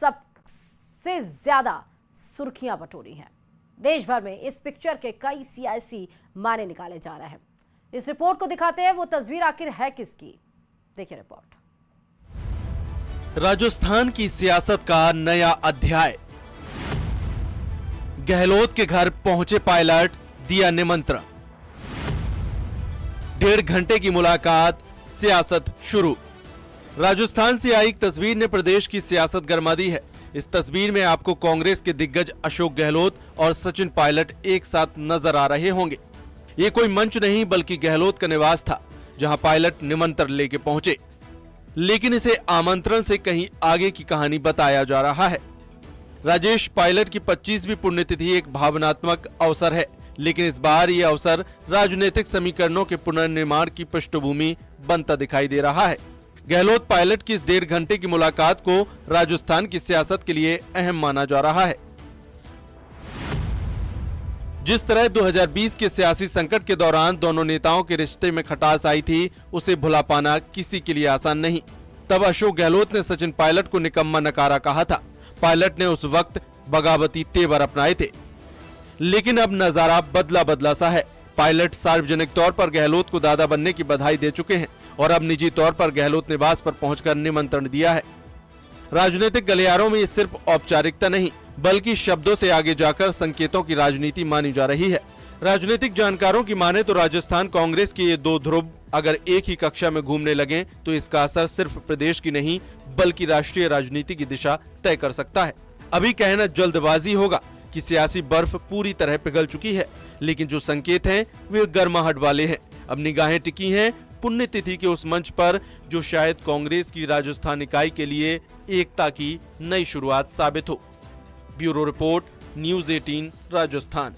सबसे ज्यादा सुर्खियां बटोरी हैं। देश भर में इस पिक्चर के कई सियासी मायने निकाले जा रहे हैं। इस रिपोर्ट को दिखाते हैं वो तस्वीर आखिर है किसकी। देखिए रिपोर्ट। राजस्थान की सियासत का नया अध्याय। गहलोत के घर पहुंचे पायलट, दिया निमंत्रण। 1.5 घंटे की मुलाकात, सियासत शुरू। राजस्थान से आई एक तस्वीर ने प्रदेश की सियासत गरमा दी है। इस तस्वीर में आपको कांग्रेस के दिग्गज अशोक गहलोत और सचिन पायलट एक साथ नजर आ रहे होंगे। ये कोई मंच नहीं बल्कि गहलोत का निवास था, जहां पायलट निमंत्रण लेके पहुंचे। लेकिन इसे आमंत्रण से कहीं आगे की कहानी बताया जा रहा है। राजेश पायलट की 25वीं पुण्यतिथि एक भावनात्मक अवसर है, लेकिन इस बार ये अवसर राजनीतिक समीकरणों के पुनर्निर्माण की पृष्ठभूमि बनता दिखाई दे रहा है। गहलोत पायलट की इस 1.5 घंटे की मुलाकात को राजस्थान की सियासत के लिए अहम माना जा रहा है। जिस तरह 2020 के सियासी संकट के दौरान दोनों नेताओं के रिश्ते में खटास आई थी, उसे भुला पाना किसी के लिए आसान नहीं। तब अशोक गहलोत ने सचिन पायलट को निकम्मा नकारा कहा था। पायलट ने उस वक्त बगावती तेवर अपनाए थे, लेकिन अब नजारा बदला बदला सा है। पायलट सार्वजनिक तौर पर गहलोत को दादा बनने की बधाई दे चुके हैं और अब निजी तौर पर गहलोत निवास पर पहुंचकर निमंत्रण दिया है। राजनीतिक गलियारों में ये सिर्फ औपचारिकता नहीं बल्कि शब्दों से आगे जाकर संकेतों की राजनीति मानी जा रही है। राजनीतिक जानकारों की माने तो राजस्थान कांग्रेस के ये दो ध्रुव अगर एक ही कक्षा में घूमने लगे तो इसका असर सिर्फ प्रदेश की नहीं बल्कि राष्ट्रीय राजनीति की दिशा तय कर सकता है। अभी कहना जल्दबाजी होगा कि सियासी बर्फ पूरी तरह पिघल चुकी है, लेकिन जो संकेत हैं वे गर्माहट वाले हैं। अब निगाहें टिकी हैं पुण्यतिथि के उस मंच पर जो शायद कांग्रेस की राजस्थान इकाई के लिए एकता की नई शुरुआत साबित हो। Bureau report, news 18 Rajasthan.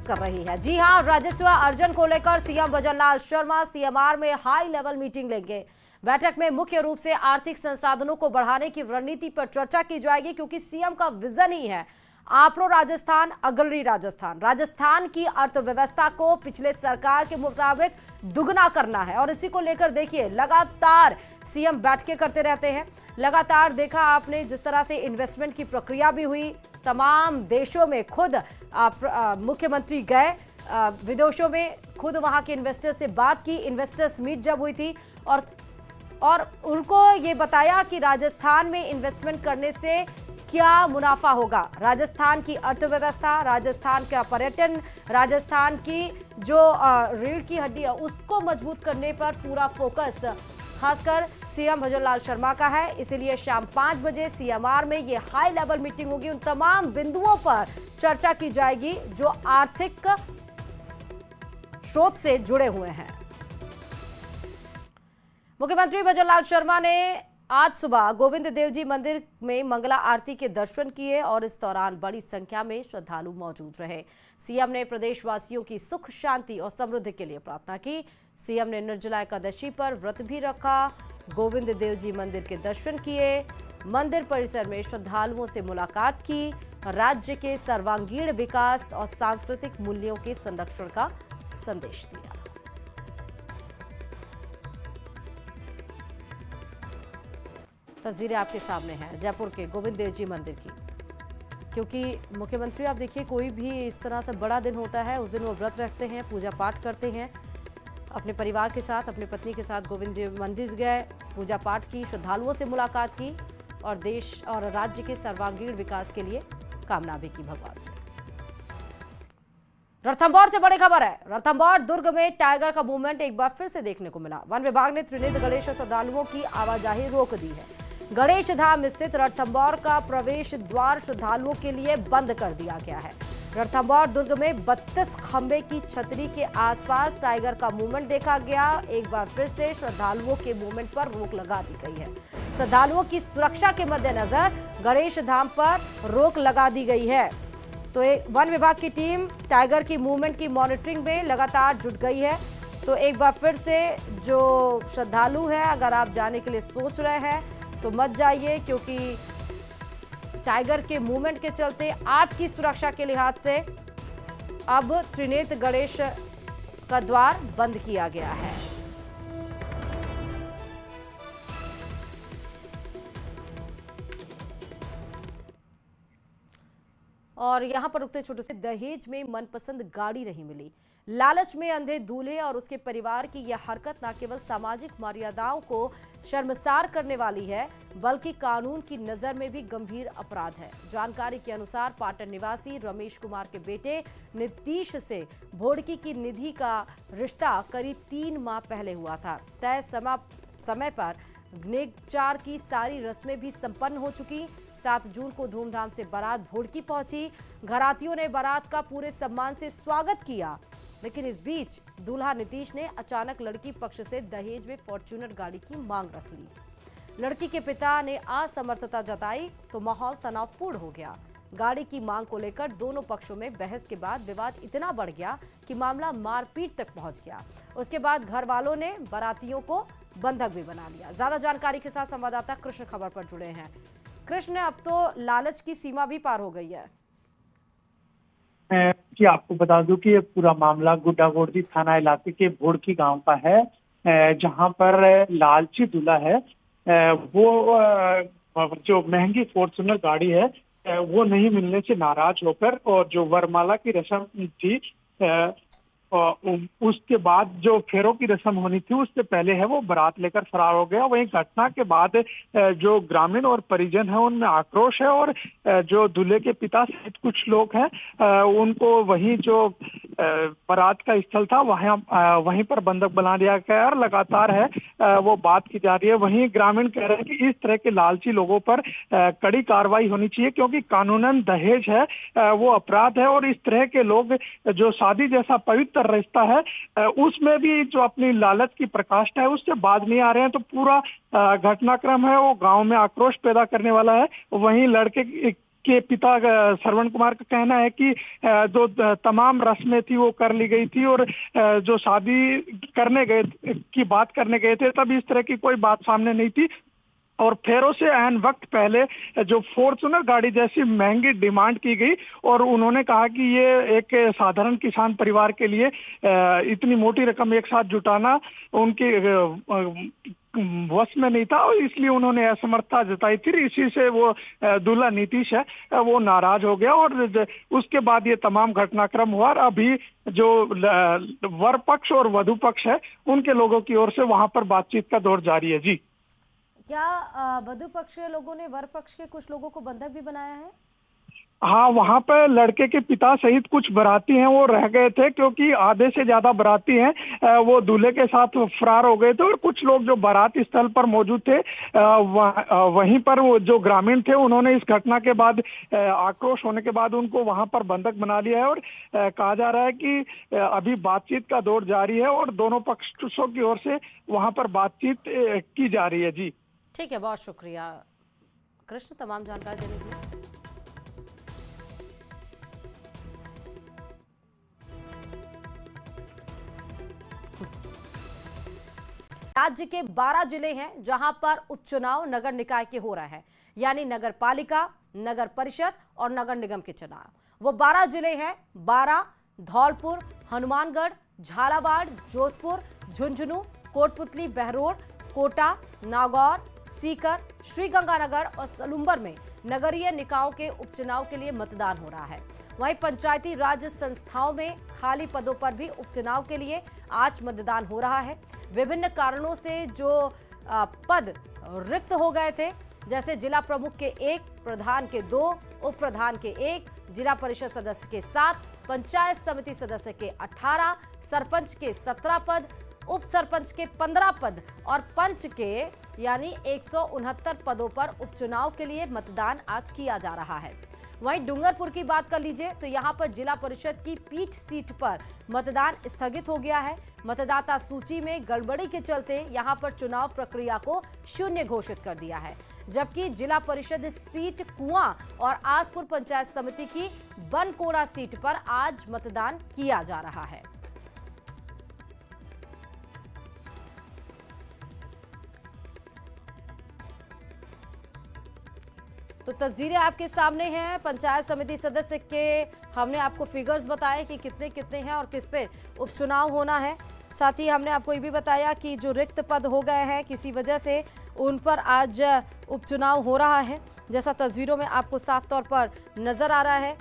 कर रही है। जी हां, राजस्व अर्जन को लेकर सीएम भजनलाल शर्मा सीएमआर में हाई लेवल मीटिंग लेंगे। बैठक में मुख्य रूप से आर्थिक संसाधनों को बढ़ाने की रणनीति पर चर्चा की जाएगी, क्योंकि सीएम का विजन ही है आपरो राजस्थान, अग्रणी राजस्थान। राजस्थान की अर्थव्यवस्था को पिछले सरकार के मुताबिक दुगना करना है और इसी को लेकर देखिए लगातार सीएम बैठकें करते रहते हैं। लगातार देखा आपने जिस तरह से इन्वेस्टमेंट की प्रक्रिया भी हुई, तमाम देशों में खुद मुख्यमंत्री गए, विदेशों में खुद वहां के इन्वेस्टर से बात की, इन्वेस्टर्स मीट जब हुई थी और उनको ये बताया कि राजस्थान में इन्वेस्टमेंट करने से क्या मुनाफा होगा। राजस्थान की अर्थव्यवस्था, राजस्थान का पर्यटन, राजस्थान की जो रीढ़ की हड्डी है उसको मजबूत करने पर पूरा फोकस खासकर सीएम भजनलाल शर्मा का है। इसीलिए शाम 5 बजे सीएमआर में ये हाई लेवल मीटिंग होगी। उन तमाम बिंदुओं पर चर्चा की जाएगी जो आर्थिक स्रोत से जुड़े हुए हैं। मुख्यमंत्री भजनलाल शर्मा ने आज सुबह गोविंद देव जी मंदिर में मंगला आरती के दर्शन किए और इस दौरान बड़ी संख्या में श्रद्धालु मौजूद रहे। सीएम ने प्रदेशवासियों की सुख शांति और समृद्धि के लिए प्रार्थना की। सीएम ने निर्जला एकादशी पर व्रत भी रखा, गोविंद देव जी मंदिर के दर्शन किए, मंदिर परिसर में श्रद्धालुओं से मुलाकात की, राज्य के सर्वांगीण विकास और सांस्कृतिक मूल्यों के संरक्षण का संदेश दिया। तस्वीरें आपके सामने हैं जयपुर के गोविंद देव जी मंदिर की, क्योंकि मुख्यमंत्री आप देखिए कोई भी इस तरह से बड़ा दिन होता है उस दिन वो व्रत रखते हैं, पूजा पाठ करते हैं, अपने परिवार के साथ, अपनी पत्नी के साथ गोविंद देव मंदिर गए, पूजा पाठ की, श्रद्धालुओं से मुलाकात की और देश और राज्य के सर्वांगीण विकास के लिए कामना भी की भगवान से। रणथंभौर से बड़ी खबर है। रणथंभौर दुर्ग में टाइगर का मूवमेंट एक बार फिर से देखने को मिला। वन विभाग ने त्रिनेत्र गणेश श्रद्धालुओं की आवाजाही रोक दी है। गणेश धाम स्थित रणथंभौर का प्रवेश द्वार श्रद्धालुओं के लिए बंद कर दिया गया है। रणथंभौर दुर्ग में 32 खंबे की छतरी के आसपास टाइगर का मूवमेंट देखा गया। एक बार फिर से श्रद्धालुओं के मूवमेंट पर रोक लगा दी गई है। श्रद्धालुओं की सुरक्षा के मद्देनजर गणेश धाम पर रोक लगा दी गई है। तो वन विभाग की टीम टाइगर की मूवमेंट की मॉनिटरिंग में लगातार जुट गई है। तो एक बार फिर से जो श्रद्धालु है, अगर आप जाने के लिए सोच रहे हैं तो मत जाइए, क्योंकि टाइगर के मूवमेंट के चलते आपकी सुरक्षा के लिहाज से अब त्रिनेत्र गणेश का द्वार बंद किया गया है। और यहाँ पर रुकते छोटे से दहेज में मनपसंद गाड़ी नहीं मिली। लालच में अंधे दूल्हे और उसके परिवार की यह हरकत न केवल सामाजिक मर्यादाओं को शर्मसार करने वाली है, बल्कि कानून की नजर में भी गंभीर अपराध है। जानकारी के अनुसार पाटन निवासी रमेश कुमार के बेटे नीतीश से भोड़की की निधि का रिश्ता करीब 3 माह पहले हुआ था। तय समय पर नेकचार की सारी रस्में भी संपन्न हो चुकी। 7 जून को धूमधाम से बारात भोड़की पहुंची। घरातियों ने बारात का पूरे सम्मान से स्वागत किया, लेकिन इस बीच दूल्हा नीतीश ने अचानक लड़की पक्ष से दहेज में फॉर्च्यूनर गाड़ी की मांग रख ली। लड़की के पिता ने असमर्थता जताई तो माहौल तनावपूर्ण हो गया। गाड़ी की मांग को लेकर दोनों पक्षों में बहस के बाद विवाद इतना बढ़ गया कि मामला मारपीट तक पहुंच गया। उसके बाद घर वालों ने बारातियों को बंधक भी बना लिया। ज्यादा जानकारी के साथ संवाददाता कृष्ण खबर पर जुड़े हैं। कृष्ण, अब तो लालच की सीमा भी पार हो गई है। कि आपको बता दूं कि ये पूरा मामला गुड्डागोड़दी थाना इलाके के भोड़की गांव का है, जहां पर लालची दूल्हा है वो जो महंगी फॉर्च्यूनर गाड़ी है वो नहीं मिलने से नाराज होकर और जो वरमाला की रस्म थी उसके बाद जो फेरों की रस्म होनी थी उससे पहले है वो बारात लेकर फरार हो गया। वहीं घटना के बाद जो ग्रामीण और परिजन है उनमें आक्रोश है और जो दूल्हे के पिता सहित कुछ लोग हैं उनको वहीं जो बारात का स्थल था वहीं पर बंधक बना दिया गया और लगातार है वो बात की जा रही है। वहीं ग्रामीण कह रहे हैं कि इस तरह के लालची लोगों पर कड़ी कार्रवाई होनी चाहिए, क्योंकि कानूनन दहेज है वो अपराध है और इस तरह के लोग जो शादी जैसा पवित्र रिश्ता है उसमें भी जो अपनी लालच की प्रकाष्ठा है उससे बाज नहीं आ रहे हैं, तो पूरा घटनाक्रम है वो गांव में आक्रोश पैदा करने वाला है। वहीं लड़के के पिता श्रवण कुमार का कहना है कि जो तमाम रस्में थी वो कर ली गई थी और जो शादी करने गए की बात करने गए थे तब इस तरह की कोई बात सामने नहीं थी और फेरों से ऐन वक्त पहले जो फॉर्च्यूनर गाड़ी जैसी महंगी डिमांड की गई और उन्होंने कहा कि ये एक साधारण किसान परिवार के लिए इतनी मोटी रकम एक साथ जुटाना उनके वश में नहीं था और इसलिए उन्होंने असमर्थता जताई थी। इसी से वो दूल्हा नीतीश है वो नाराज हो गया और उसके बाद ये तमाम घटनाक्रम हुआ और अभी जो वर पक्ष और वधु पक्ष है उनके लोगों की ओर से वहां पर बातचीत का दौर जारी है। जी, क्या वधु पक्ष के लोगों ने वर पक्ष के कुछ लोगों को बंधक भी बनाया है? हाँ, वहाँ पर लड़के के पिता सहित कुछ बाराती हैं वो रह गए थे, क्योंकि आधे से ज्यादा बाराती हैं वो दूल्हे के साथ फरार हो गए थे और कुछ लोग जो बारात स्थल पर मौजूद थे वहीं पर वो जो ग्रामीण थे उन्होंने इस घटना के बाद आक्रोश होने के बाद उनको वहाँ पर बंधक बना लिया है और कहा जा रहा है कि अभी बातचीत का दौर जारी है और दोनों पक्षों की ओर से वहाँ पर बातचीत की जा रही है। जी ठीक है, बहुत शुक्रिया कृष्ण तमाम जानकारी देने के लिए। राज्य के 12 जिले हैं जहां पर उपचुनाव नगर निकाय के हो रहे हैं, यानी नगर पालिका, नगर परिषद और नगर निगम के चुनाव। वो 12 जिले हैं 12, धौलपुर, हनुमानगढ़, झालावाड़, जोधपुर, झुंझुनू, कोटपुतली, बहरोड, कोटा, नागौर, सीकर, श्रीगंगानगर और सलुंबर में नगरीय निकायों के उपचुनाव के लिए मतदान हो रहा है। वहीं पंचायती राज संस्थाओं में खाली पदों पर भी उपचुनाव के लिए आज मतदान हो रहा है। विभिन्न कारणों से जो पद रिक्त हो गए थे, जैसे जिला प्रमुख के 1, प्रधान के 2, उप प्रधान के 1, जिला परिषद सदस्य के 7, पंचायत समिति सदस्य के 18, सरपंच के 17 पद, उप सरपंच के 15 पद और पंच के यानी 169 पदों पर उपचुनाव के लिए मतदान आज किया जा रहा है। वहीं डूंगरपुर की बात कर लीजिए तो यहां पर जिला परिषद की पीठ सीट पर मतदान स्थगित हो गया है। मतदाता सूची में गड़बड़ी के चलते यहां पर चुनाव प्रक्रिया को शून्य घोषित कर दिया है, जबकि जिला परिषद सीट कुआं और आसपुर पंचायत समिति की बनकोड़ा सीट पर आज मतदान किया जा रहा है। तो तस्वीरें आपके सामने हैं पंचायत समिति सदस्य के। हमने आपको फिगर्स बताए कि कितने कितने हैं और किस पे उपचुनाव होना है। साथ ही हमने आपको ये भी बताया कि जो रिक्त पद हो गए हैं किसी वजह से उन पर आज उपचुनाव हो रहा है, जैसा तस्वीरों में आपको साफ तौर पर नजर आ रहा है।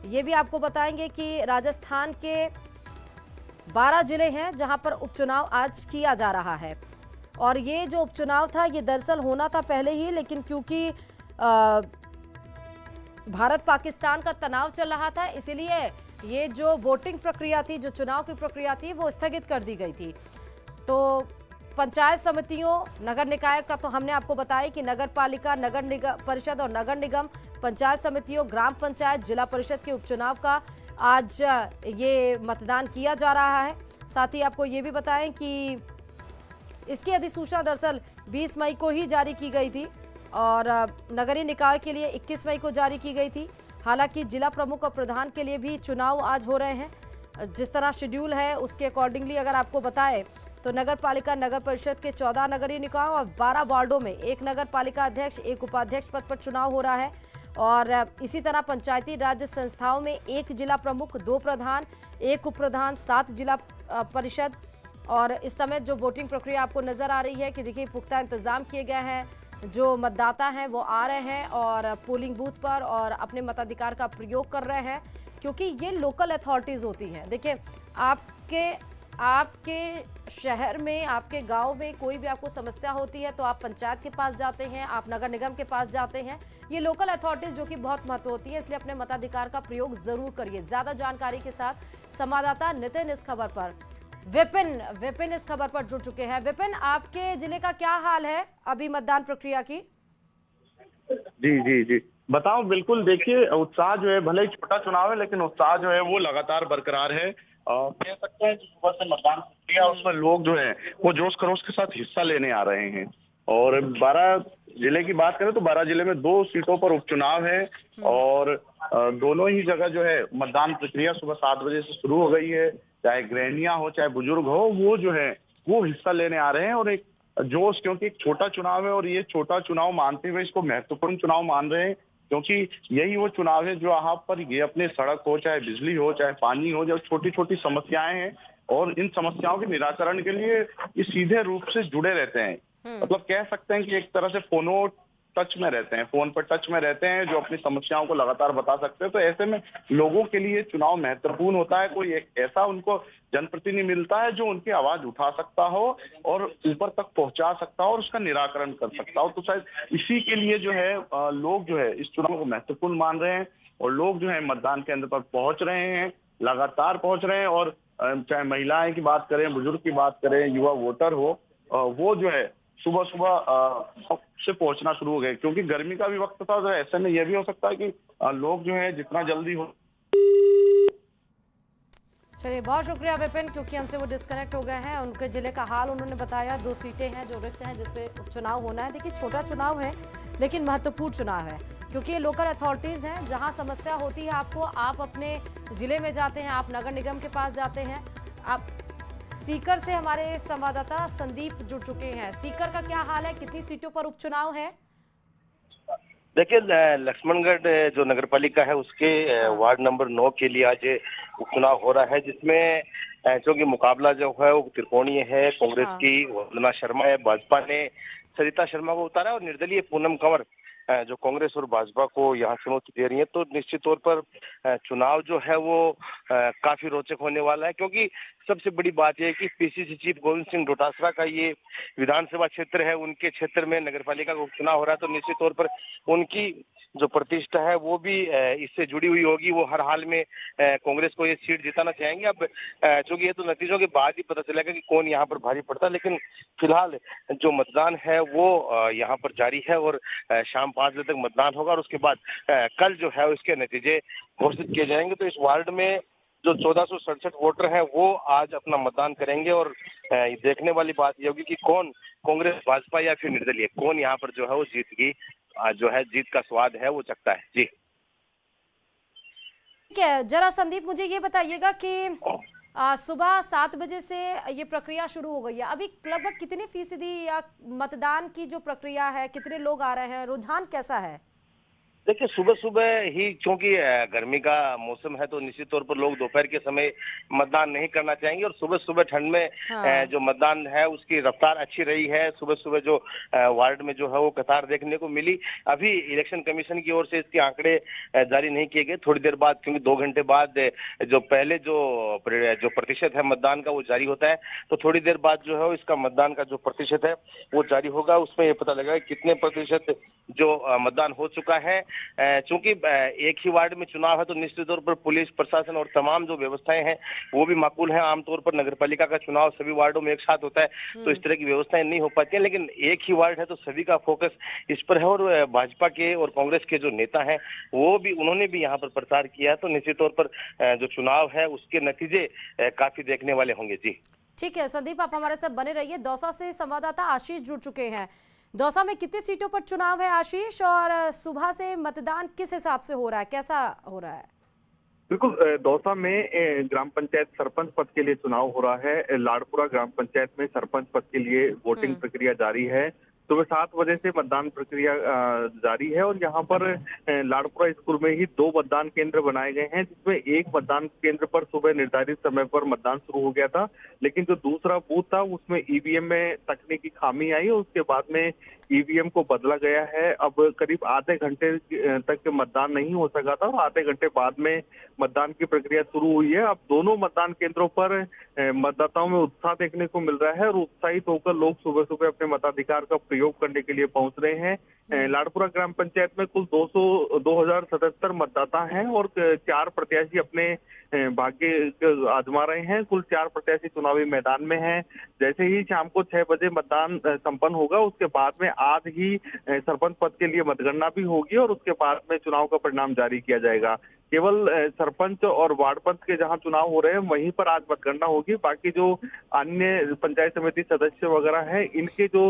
ये भी आपको बताएंगे कि राजस्थान के 12 जिले हैं जहां पर उपचुनाव आज किया जा रहा है। और ये जो उपचुनाव था ये दरअसल होना था पहले ही, लेकिन क्योंकि भारत पाकिस्तान का तनाव चल रहा था, इसीलिए ये जो वोटिंग प्रक्रिया थी, जो चुनाव की प्रक्रिया थी, वो स्थगित कर दी गई थी। तो पंचायत समितियों, नगर निकाय का तो हमने आपको बताया कि नगर पालिका, नगर निगम परिषद और नगर निगम, पंचायत समितियों, ग्राम पंचायत, जिला परिषद के उपचुनाव का आज ये मतदान किया जा रहा है। साथ ही आपको ये भी बताएं कि इसकी अधिसूचना दरअसल 20 मई को ही जारी की गई थी और नगरीय निकाय के लिए 21 मई को जारी की गई थी। हालांकि जिला प्रमुख और प्रधान के लिए भी चुनाव आज हो रहे हैं। जिस तरह शेड्यूल है उसके अकॉर्डिंगली अगर आपको बताएं तो नगर पालिका, नगर परिषद के 14 नगरीय निकाय और 12 वार्डों में एक नगर पालिका अध्यक्ष, एक उपाध्यक्ष पद पर चुनाव हो रहा है। और इसी तरह पंचायती राज संस्थाओं में एक जिला प्रमुख, 2 प्रधान, 1 उप प्रधान, 7 जिला परिषद। और इस समय जो वोटिंग प्रक्रिया आपको नजर आ रही है कि देखिए पुख्ता इंतजाम किए गए हैं। जो मतदाता हैं वो आ रहे हैं और पोलिंग बूथ पर और अपने मताधिकार का प्रयोग कर रहे हैं, क्योंकि ये लोकल अथॉरिटीज होती हैं। देखिए आपके शहर में, आपके गांव में कोई भी आपको समस्या होती है तो आप पंचायत के पास जाते हैं, आप नगर निगम के पास जाते हैं। ये लोकल अथॉरिटीज जो कि बहुत महत्व होती है, इसलिए अपने मताधिकार का प्रयोग जरूर करिए। ज्यादा जानकारी के साथ संवाददाता नितिन इस खबर पर, विपिन इस खबर पर जुड़ चुके हैं। विपिन, आपके जिले का क्या हाल है अभी मतदान प्रक्रिया की? जी जी जी बताओ। बिल्कुल, देखिए उत्साह जो है, भले ही छोटा चुनाव है लेकिन उत्साह जो है वो लगातार बरकरार है। कह सकते हैं कि सुबह से मतदान प्रक्रिया, उसमें लोग जो है वो जोश खरोश के साथ हिस्सा लेने आ रहे हैं। और 12 जिले की बात करें तो 12 जिले में 2 सीटों पर उपचुनाव है और दोनों ही जगह जो है मतदान प्रक्रिया सुबह 7 बजे से शुरू हो गई है। चाहे गृहिणियां हो, चाहे बुजुर्ग हो, वो जो है वो हिस्सा लेने आ रहे हैं। और एक जोश, क्योंकि एक छोटा चुनाव है और ये छोटा चुनाव मानते हुए इसको महत्वपूर्ण चुनाव मान रहे हैं, क्योंकि यही वो चुनाव है जो यहाँ पर ये अपने सड़क हो, चाहे बिजली हो, चाहे पानी हो, जो छोटी छोटी समस्याएं हैं और इन समस्याओं के निराकरण के लिए ये सीधे रूप से जुड़े रहते हैं। मतलब कह सकते हैं कि एक तरह से फोन टच में रहते हैं, फोन पर टच में रहते हैं, जो अपनी समस्याओं को लगातार बता सकते हैं। तो ऐसे में लोगों के लिए चुनाव महत्वपूर्ण होता है। कोई एक ऐसा उनको जनप्रतिनिधि मिलता है जो उनकी आवाज उठा सकता हो और ऊपर तक पहुंचा सकता हो और उसका निराकरण कर सकता हो। तो शायद इसी के लिए जो है लोग जो है इस चुनाव को महत्वपूर्ण मान रहे हैं और लोग जो है मतदान केंद्र पर पहुंच रहे हैं, लगातार पहुंच रहे हैं। और चाहे महिलाएं की बात करें, बुजुर्ग की बात करें, युवा वोटर हो, वो जो है सुबह सुबह से पहुंचना शुरू हो गए, क्योंकि गर्मी का भी वक्त था। तो ऐसे में यह भी हो सकता है कि लोग जो है जितना जल्दी हो। चलिए, बहुत शुक्रिया विपिन, क्योंकि हमसे वो डिस्कनेक्ट हो गए हैं। उनके जिले का हाल उन्होंने बताया। 2 सीटें हैं जो रिक्त हैं जिसपे उपचुनाव होना है। देखिए, छोटा चुनाव है लेकिन महत्वपूर्ण चुनाव है, क्योंकि ये लोकल अथॉरिटीज हैं। जहां समस्या होती है आपको, आप अपने जिले में जाते हैं, आप नगर निगम के पास जाते हैं। आप सीकर से हमारे संवाददाता संदीप जुड़ चुके हैं। सीकर का क्या हाल है, कितनी सीटों पर उपचुनाव है? देखिए, लक्ष्मणगढ़ जो नगर पालिका है उसके वार्ड नंबर 9 के लिए आज उपचुनाव हो रहा है, जिसमें जो कि मुकाबला जो है वो त्रिकोणीय है। कांग्रेस की वंदना शर्मा है, भाजपा ने सरिता शर्मा को उतारा और निर्दलीय पूनम कंवर जो कांग्रेस और भाजपा को यहाँ चुनौती दे रही है। तो निश्चित तौर पर चुनाव जो है वो काफी रोचक होने वाला है, क्योंकि सबसे बड़ी बात यह है कि पीसीसी चीफ गोविंद सिंह डोटासरा का ये विधानसभा क्षेत्र है, उनके क्षेत्र में नगर पालिका का उपचुनाव हो रहा है। तो निश्चित तौर पर उनकी जो प्रतिष्ठा है वो भी इससे जुड़ी हुई होगी। वो हर हाल में कांग्रेस को ये सीट जिताना चाहेंगे। अब चूंकि ये तो नतीजों के बाद ही पता चलेगा कि कौन यहाँ पर भारी पड़ता है, लेकिन फिलहाल जो मतदान है वो यहाँ पर जारी है और शाम 5 बजे तक मतदान होगा और उसके बाद कल जो है उसके नतीजे घोषित किए जाएंगे। तो इस वार्ड में जो 1467 वोटर हैं वो आज अपना मतदान करेंगे और देखने वाली बात ये होगी कि कौन, कांग्रेस, भाजपा या फिर निर्दलीय, कौन यहाँ पर जो है वो जीत की जो है जीत का स्वाद है वो चखता है। जी ठीक है, जरा संदीप मुझे ये बताइएगा कि सुबह 7 बजे से ये प्रक्रिया शुरू हो गई है। अभी लगभग कितनी फीसदी या मतदान की जो प्रक्रिया है, कितने लोग आ रहे हैं, रुझान कैसा है? देखिए सुबह सुबह ही क्योंकि गर्मी का मौसम है तो निश्चित तौर पर लोग दोपहर के समय मतदान नहीं करना चाहेंगे और सुबह सुबह ठंड में हाँ। जो मतदान है उसकी रफ्तार अच्छी रही है। सुबह सुबह जो वार्ड में जो है वो कतार देखने को मिली। अभी इलेक्शन कमीशन की ओर से इसके आंकड़े जारी नहीं किए गए। थोड़ी देर बाद क्योंकि 2 घंटे बाद जो पहले जो प्रतिशत है मतदान का वो जारी होता है, तो थोड़ी देर बाद जो है इसका मतदान का जो प्रतिशत है वो जारी होगा। उसमें ये पता लगेगा कितने प्रतिशत जो मतदान हो चुका है। चूंकि एक ही वार्ड में चुनाव है तो निश्चित तौर पर पुलिस प्रशासन और तमाम जो व्यवस्थाएं हैं वो भी माकूल हैं। आमतौर पर नगरपालिका का चुनाव सभी वार्डों में एक साथ होता है तो इस तरह की व्यवस्थाएं नहीं हो पाती हैं, लेकिन एक ही वार्ड है तो सभी का फोकस इस पर है। और भाजपा के और कांग्रेस के जो नेता हैं वो भी उन्होंने भी यहाँ पर प्रचार किया है, तो निश्चित तौर पर जो चुनाव है उसके नतीजे काफी देखने वाले होंगे। जी ठीक है संदीप, आप हमारे साथ बने रहिए। दौसा से संवाददाता आशीष जुड़ चुके हैं। दौसा में कितनी सीटों पर चुनाव है आशीष, और सुबह से मतदान किस हिसाब से हो रहा है, कैसा हो रहा है? बिल्कुल, दौसा में ग्राम पंचायत सरपंच पद के लिए चुनाव हो रहा है। लाड़पुरा ग्राम पंचायत में सरपंच पद के लिए वोटिंग प्रक्रिया जारी है। सुबह 7 बजे से मतदान प्रक्रिया जारी है और यहाँ पर लाड़पुरा स्कूल में ही 2 मतदान केंद्र बनाए गए हैं, जिसमें एक मतदान केंद्र पर सुबह निर्धारित समय पर मतदान शुरू हो गया था, लेकिन जो दूसरा बूथ था उसमें ईवीएम में तकनीकी खामी आई और उसके बाद में ईवीएम को बदला गया है। अब करीब आधे घंटे तक मतदान नहीं हो सका था और आधे घंटे बाद में मतदान की प्रक्रिया शुरू हुई है। अब दोनों मतदान केंद्रों पर मतदाताओं में उत्साह देखने को मिल रहा है और उत्साहित होकर लोग सुबह सुबह अपने मताधिकार का प्रयोग करने के लिए पहुंच रहे हैं। लाड़पुरा ग्राम पंचायत में कुल 2077 मतदाता हैं और 4 प्रत्याशी अपने भाग्य आजमा रहे हैं। कुल 4 प्रत्याशी चुनावी मैदान में हैं। जैसे ही शाम को 6 बजे मतदान संपन्न होगा उसके बाद में आज ही सरपंच पद के लिए मतगणना भी होगी और उसके बाद में चुनाव का परिणाम जारी किया जाएगा। केवल सरपंच और वार्ड पंच के जहां चुनाव हो रहे हैं वहीं पर आज मतगणना होगी। बाकी जो अन्य पंचायत समिति सदस्य वगैरह हैं इनके जो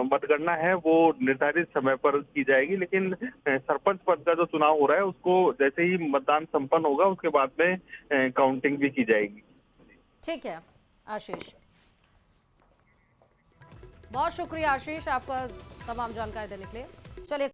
मतगणना है वो निर्धारित समय पर की जाएगी, लेकिन सरपंच पद का जो चुनाव हो रहा है उसको जैसे ही मतदान संपन्न होगा उसके बाद में काउंटिंग भी की जाएगी। ठीक है आशीष, बहुत शुक्रिया आशीष आपका तमाम जानकारी देने के लिए। चलिए